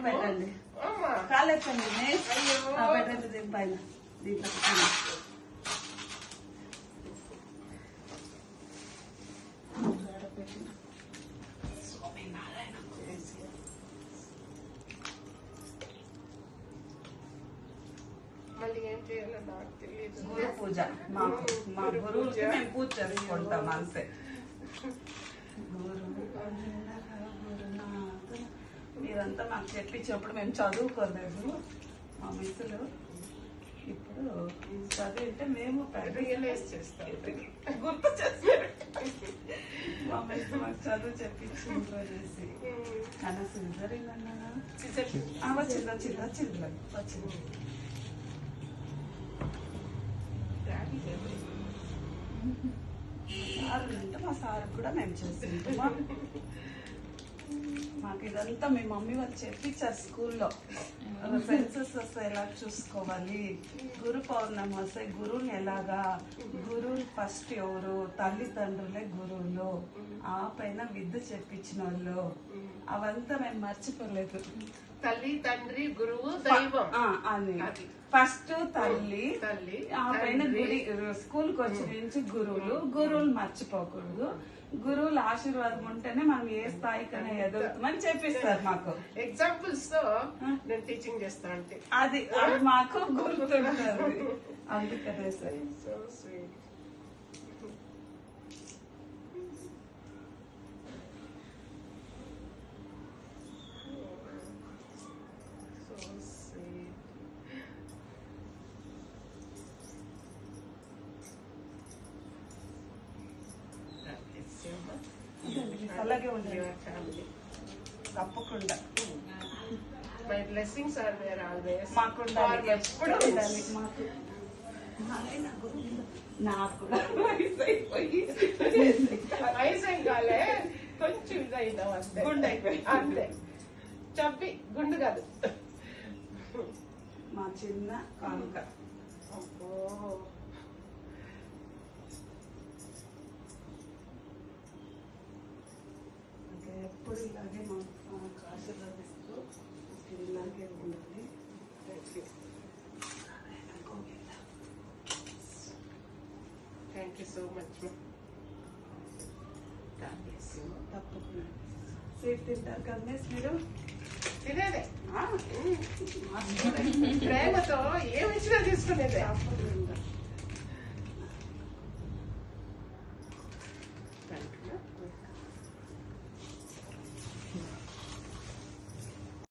పెట్టండి, కాలేచ్చండి పెట్టండి దీని పైన. దీంట్లో మళ్ళీ ఏం చేయాలో నాకు తెలియదు. గురు పూజ, మా గురువుకి మేము పూజ చేసుకుంటాం అంతే. మీరంతా మాకు చెప్పించినప్పుడు మేము చదువుకోలేదు మా మిస్సులు. ఇప్పుడు చదివింటే మేము రియలైజ్ చేస్తాం, గుర్తు చేస్తారు. మా మిస్ మాకు చదువు చెప్పించి ఇంట్లో చేసి అన్న సిజరింగ్ అన్నా వచ్చింది వచ్చింది వచ్చింది వచ్చింది. సార్ అంటే మా సార్ కూడా మేము చేస్తుంటాం. మాకు ఇదంతా మీ మమ్మీ వాళ్ళు చెప్పించారు స్కూల్లో. సెన్సెస్ వస్తే ఎలా చూసుకోవాలి, గురు పౌర్ణమి వస్తే గురువుని ఎలాగా, గురువులు ఫస్ట్ ఎవరు, తల్లిదండ్రులే గురువులు, ఆ పైన విద్య చెప్పించిన వాళ్ళు, అవంతా మేము మర్చిపోలేదు. తల్లి, తండ్రి, గురువు, దైవం అని ఫస్ట్ తల్లి, ఆ పైన గుడి, స్కూల్కి వచ్చి నుంచి గురువులు, గురువులు మర్చిపోకూడదు. గురువుల ఆశీర్వాదం ఉంటేనే మనం ఏ స్థాయికైనా ఎదుగుతామని చెప్పిస్తారు మాకు. ఎగ్జాంపుల్స్ తో నేను టీచింగ్ చేస్తా అంటే అది మాకు గుర్తుంటుంది. అందుకనే సార్. So sweet. అలాగే ఉంటుంది తప్పకుండా. My blessings are there always. మాకు ఉండాలి, ఎప్పుడు ఉండాలి మాకు. నాకు వయసు ఏం కాలే, కొంచెం ఇదైనాం అంతే, గుండె అయిపోయి అంతే. చప్పి గుండు కాదు, మా చిన్న కానుక. ఎప్పుడు ఇలాగే మాకు ఆశీర్వదిస్తూ ఇలాగే ఉండాలి. Thank you so much. తప్పకుండా స్వీట్ తింటారు కదా మీరు? తినేదే ప్రేమతో ఏమి ఇచ్చినా తీసుకునేదే.